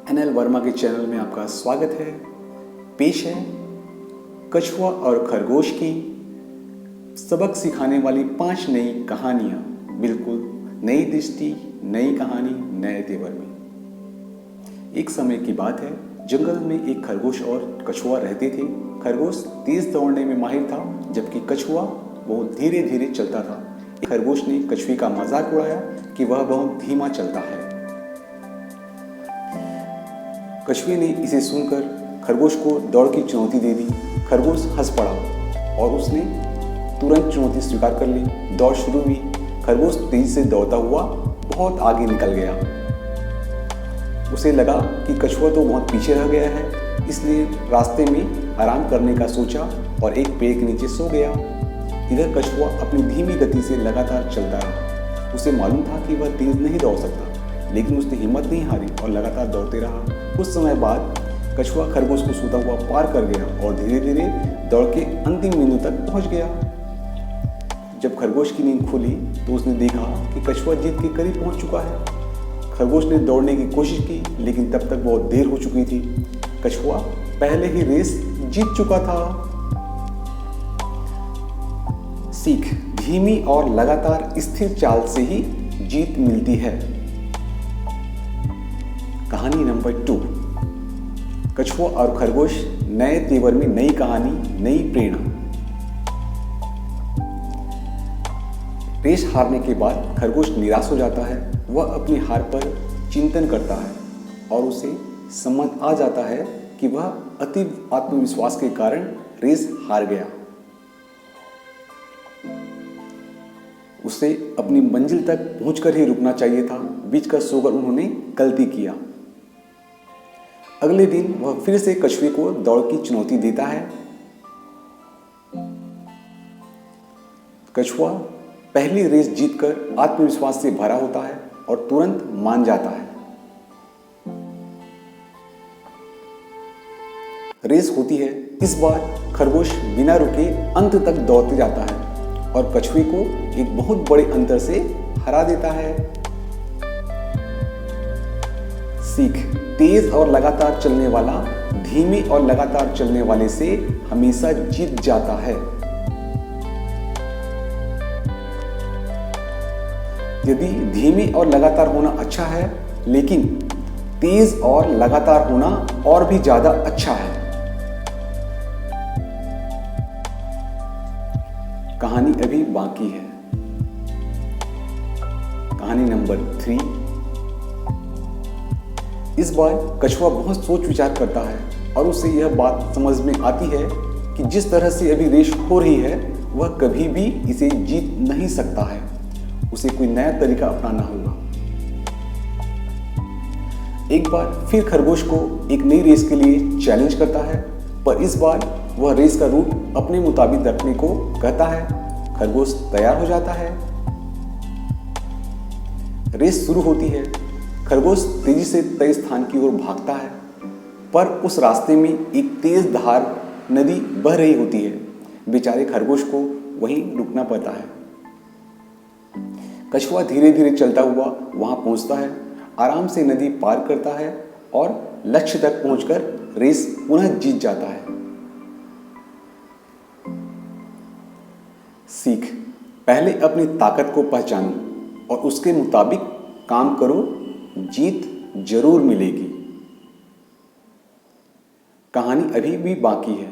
NL Verma के channel में आपका स्वागत है। पेश है कछुआ और खरगोश की सबक सिखाने वाली 5 नई कहानियाँ। बिल्कुल नई दृष्टि, नई कहानी, नए तेवर में। एक समय की बात है, जंगल में एक खरगोश और कछुआ रहते थे। खरगोश तेज दौड़ने में माहिर था, जबकि कछुआ बहुत धीरे धीरे चलता था। खरगोश ने कछुए का मजाक उड़ाया कि वह बहुत धीमा चलता है। कछुए ने इसे सुनकर खरगोश को दौड़ की चुनौती दे दी। खरगोश हंस पड़ा और उसने तुरंत चुनौती स्वीकार कर ली। दौड़ शुरू हुई। खरगोश तेजी से दौड़ता हुआ बहुत आगे निकल गया। उसे लगा कि कछुआ तो बहुत पीछे रह गया है, इसलिए रास्ते में आराम करने का सोचा और एक पेड़ के नीचे सो गया। इधर कछुआ अपनी धीमी गति से लगातार चलता रहा। उसे मालूम था कि वह तेज नहीं दौड़ सकता, लेकिन उसने हिम्मत नहीं हारी और लगातार दौड़ते रहा। कुछ समय बाद कछुआ खरगोश को सोता हुआ पार कर गया और धीरे धीरे दौड़ के अंतिम बिंदु तक पहुंच गया। जब खरगोश की नींद खुली तो उसने देखा कि कछुआ जीत के करीब पहुंच चुका है। खरगोश ने दौड़ने की कोशिश की, लेकिन तब तक बहुत देर हो चुकी थी। कछुआ पहले ही रेस जीत चुका था। सीख: धीमी और लगातार स्थिर चाल से ही जीत मिलती है। कहानी नंबर 2, कछुआ और खरगोश, नए तेवर में नई कहानी, नई प्रेरणा। रेस हारने के बाद खरगोश निराश हो जाता है। वह अपनी हार पर चिंतन करता है और उसे समझ आ जाता है कि वह अति आत्मविश्वास के कारण रेस हार गया। उसे अपनी मंजिल तक पहुंचकर ही रुकना चाहिए था। बीच का सोकर उन्होंने गलती किया। अगले दिन वह फिर से कछुए को दौड़ की चुनौती देता है। कछुआ पहली रेस जीतकर आत्मविश्वास से भरा होता है और तुरंत मान जाता है। रेस होती है। इस बार खरगोश बिना रुके अंत तक दौड़ते जाता है और कछुए को एक बहुत बड़े अंतर से हरा देता है। सीख: तेज और लगातार चलने वाला धीमे और लगातार चलने वाले से हमेशा जीत जाता है। यदि धीमे और लगातार होना अच्छा है, लेकिन तेज और लगातार होना और भी ज्यादा अच्छा है। कहानी अभी बाकी है। कहानी नंबर 3। इस बार कछुआ बहुत सोच विचार करता है और उसे यह बात समझ में आती है कि जिस तरह से अभी रेस हो रही है, वह कभी भी इसे जीत नहीं सकता है। उसे कोई नया तरीका अपनाना होगा। एक बार फिर खरगोश को एक नई रेस के लिए चैलेंज करता है, पर इस बार वह रेस का रूट अपने मुताबिक रखने को कहता है। खरगोश तैयार हो जाता है। रेस शुरू होती है। खरगोश तेजी से तय स्थान की ओर भागता है, पर उस रास्ते में एक तेज धार नदी बह रही होती है। बेचारे खरगोश को वहीं रुकना पड़ता है। कछुआ धीरे धीरे चलता हुआ वहां पहुंचता है, आराम से नदी पार करता है और लक्ष्य तक पहुंचकर रेस पुनः जीत जाता है। सीख: पहले अपनी ताकत को पहचानो और उसके मुताबिक काम करो, जीत जरूर मिलेगी। कहानी अभी भी बाकी है।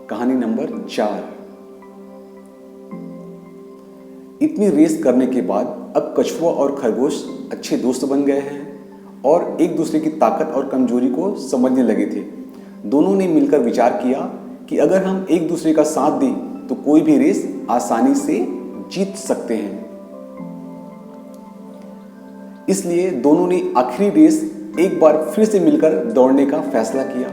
कहानी नंबर 4। इतनी रेस करने के बाद अब कछुआ और खरगोश अच्छे दोस्त बन गए हैं और एक दूसरे की ताकत और कमजोरी को समझने लगे थे। दोनों ने मिलकर विचार किया कि अगर हम एक दूसरे का साथ दें तो कोई भी रेस आसानी से जीत सकते हैं। इसलिए दोनों ने आखिरी रेस एक बार फिर से मिलकर दौड़ने का फैसला किया,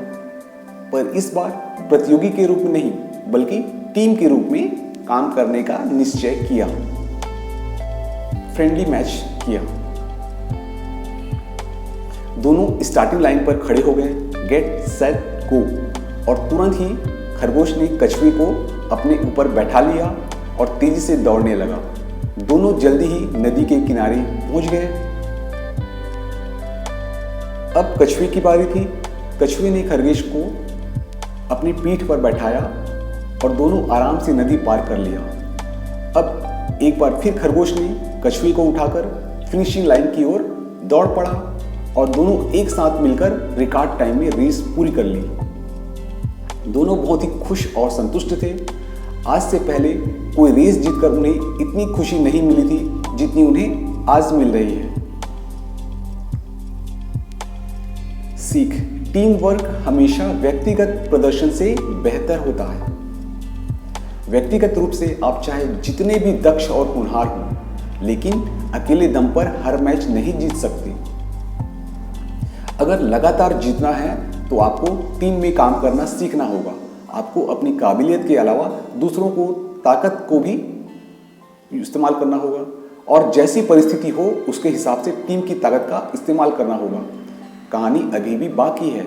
पर इस बार प्रतियोगी के रूप में नहीं, बल्कि टीम के रूप में काम करने का निश्चय किया। फ्रेंडली मैच किया। दोनों स्टार्टिंग लाइन पर खड़े हो गए। Get set go. और तुरंत ही खरगोश ने कछुए को अपने ऊपर बैठा लिया और तेजी से दौड़ने लगा। दोनों जल्दी ही नदी के किनारे पहुंच गए। अब कछुए की बारी थी। कछुए ने खरगोश को अपनी पीठ पर बैठाया और दोनों आराम से नदी पार कर लिया। अब एक बार फिर खरगोश ने कछुए को उठाकर फिनिशिंग लाइन की ओर दौड़ पड़ा और दोनों एक साथ मिलकर रिकॉर्ड टाइम में रेस पूरी कर ली। दोनों बहुत ही खुश और संतुष्ट थे। आज से पहले कोई रेस जीतकर उन्हें इतनी खुशी नहीं मिली थी जितनी उन्हें आज मिल रही है। सीख: टीम वर्क हमेशा व्यक्तिगत प्रदर्शन से बेहतर होता है। व्यक्तिगत रूप से आप चाहे जितने भी दक्ष और होनहार हों, लेकिन अकेले दम पर हर मैच नहीं जीत सकते। अगर लगातार जीतना है तो आपको टीम में काम करना सीखना होगा। आपको अपनी काबिलियत के अलावा दूसरों को ताकत को भी इस्तेमाल करना होगा और जैसी परिस्थिति हो उसके हिसाब से टीम की ताकत का इस्तेमाल करना होगा। कहानी अभी भी बाकी है।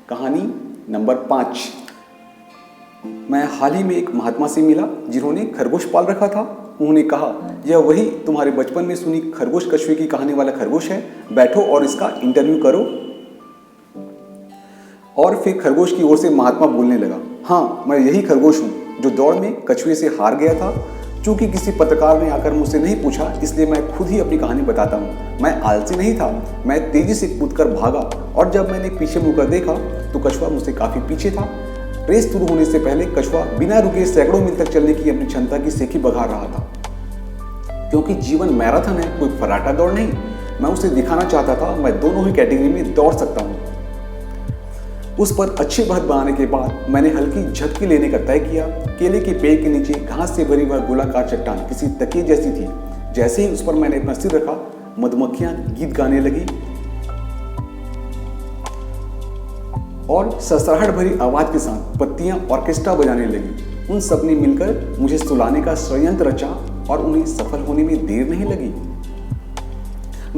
कहानी नंबर 5। मैं हाल ही में एक महात्मा से मिला जिन्होंने खरगोश पाल रखा था। उन्होंने कहा, यह वही तुम्हारे बचपन में सुनी खरगोश कछुए की कहानी वाला खरगोश है, बैठो और इसका इंटरव्यू करो। और फिर खरगोश की ओर से महात्मा बोलने लगा, हाँ, मैं यही खरगोश हूँ जो दौड़ में कछुए से हार गया था। चूंकि किसी पत्रकार ने आकर मुझसे नहीं पूछा, इसलिए मैं खुद ही अपनी कहानी बताता हूँ। मैं आलसी नहीं था, मैं तेजी से कूदकर भागा और जब मैंने पीछे मुड़कर देखा तो कछुआ मुझसे काफी पीछे था। रेस शुरू होने से पहले कछुआ बिना रुके सैकड़ों मील तक चलने की अपनी क्षमता की सेखी बघार रहा था। क्योंकि जीवन मैराथन है, कोई फर्राटा दौड़ नहीं। मैं उसे दिखाना चाहता था मैं दोनों ही कैटेगरी में दौड़ सकता हूँ। उस पर अच्छी बात बनाने के बाद मैंने हल्की झटकी लेने का तय किया। केले के पेड़ के नीचे घास से भरी वह गोलाकार चट्टान किसी तकिए जैसी थी। जैसे ही उस पर मैंने अपना सिर रखा, मधुमक्खियां गीत गाने लगी और सरसराहट भरी आवाज के साथ पत्तियां ऑर्केस्ट्रा बजाने लगी। उन सब ने मिलकर मुझे सुलाने का षड्यंत्र रचा और उन्हें सफल होने में देर नहीं लगी।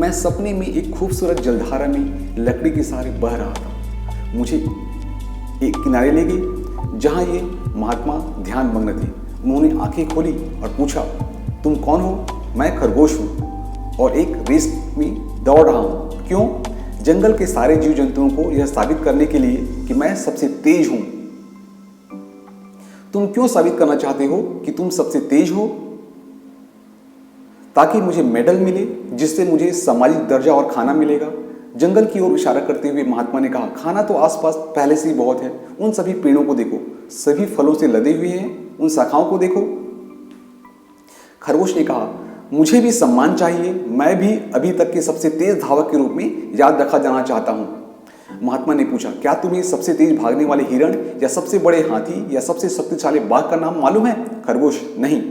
मैं सपने में एक खूबसूरत जलधारा में लकड़ी के सहारे बह रहा था। मुझे एक किनारे ले गई जहां ये महात्मा ध्यान मग्न थे। उन्होंने आंखें खोली और पूछा, तुम कौन हो? मैं खरगोश हूं और एक रेस में दौड़ रहा हूं। क्यों? जंगल के सारे जीव जंतुओं को यह साबित करने के लिए कि मैं सबसे तेज हूं। तुम क्यों साबित करना चाहते हो कि तुम सबसे तेज हो? ताकि मुझे मेडल मिले, जिससे मुझे सामाजिक दर्जा और खाना मिलेगा। जंगल की ओर इशारा करते हुए महात्मा ने कहा, खाना तो आसपास पहले से ही बहुत है। उन सभी पेड़ों को देखो, सभी फलों से लदे हुए हैं। उन शाखाओं को देखो। खरगोश ने कहा, मुझे भी सम्मान चाहिए। मैं भी अभी तक के सबसे तेज धावक के रूप में याद रखा जाना चाहता हूं। महात्मा ने पूछा, क्या तुम्हें सबसे तेज भागने वाले हिरण या सबसे बड़े हाथी या सबसे शक्तिशाली बाघ का नाम मालूम है? खरगोश, नहीं।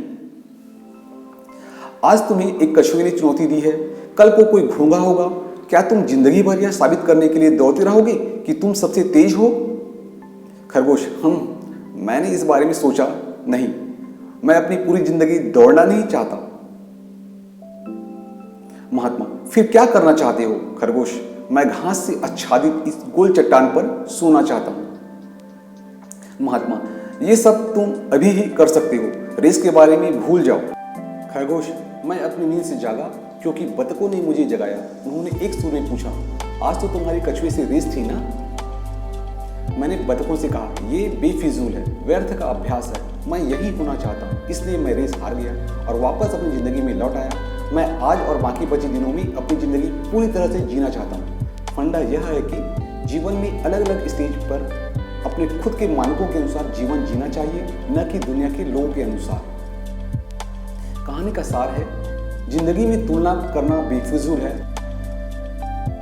आज तुम्हें एक कछुए ने चुनौती दी है, कल को कोई घूंगा होगा। क्या तुम जिंदगी भर यह साबित करने के लिए दौड़ते रहोगे कि तुम सबसे तेज हो? खरगोश, मैंने इस बारे में सोचा नहीं। मैं अपनी पूरी जिंदगी दौड़ना नहीं चाहता। महात्मा, फिर क्या करना चाहते हो? खरगोश, मैं घास से आच्छादित इस गोल चट्टान पर सोना चाहता हूं। महात्मा, ये सब तुम अभी ही कर सकते हो। रेस के बारे में भूल जाओ। खरगोश, मैं अपनी नींद से जागा क्योंकि बतखों ने मुझे जगाया। उन्होंने एक सुर में पूछा, आज तो तुम्हारी कछुए से रेस थी ना? मैंने बतखों से कहा, ये बेफिजूल है, व्यर्थ का अभ्यास है। मैं यही होना चाहता हूँ, इसलिए मैं रेस हार गया और वापस अपनी जिंदगी में लौट आया। मैं आज और बाकी बचे दिनों में अपनी जिंदगी पूरी तरह से जीना चाहता हूँ। फंडा यह है कि जीवन में अलग अलग स्टेज पर अपने खुद के मानकों के अनुसार जीवन जीना चाहिए, न कि दुनिया के लोगों के अनुसार। कहानी का सार है, जिंदगी में तुलना करना बेफिजूल है।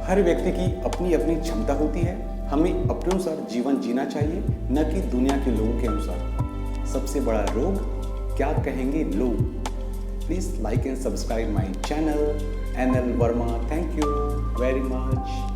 हर व्यक्ति की अपनी अपनी क्षमता होती है। हमें अपने अनुसार जीवन जीना चाहिए, न कि दुनिया के लोगों के अनुसार। सबसे बड़ा रोग क्या कहेंगे लोग। Please like and subscribe my channel NL Verma। Thank you very much.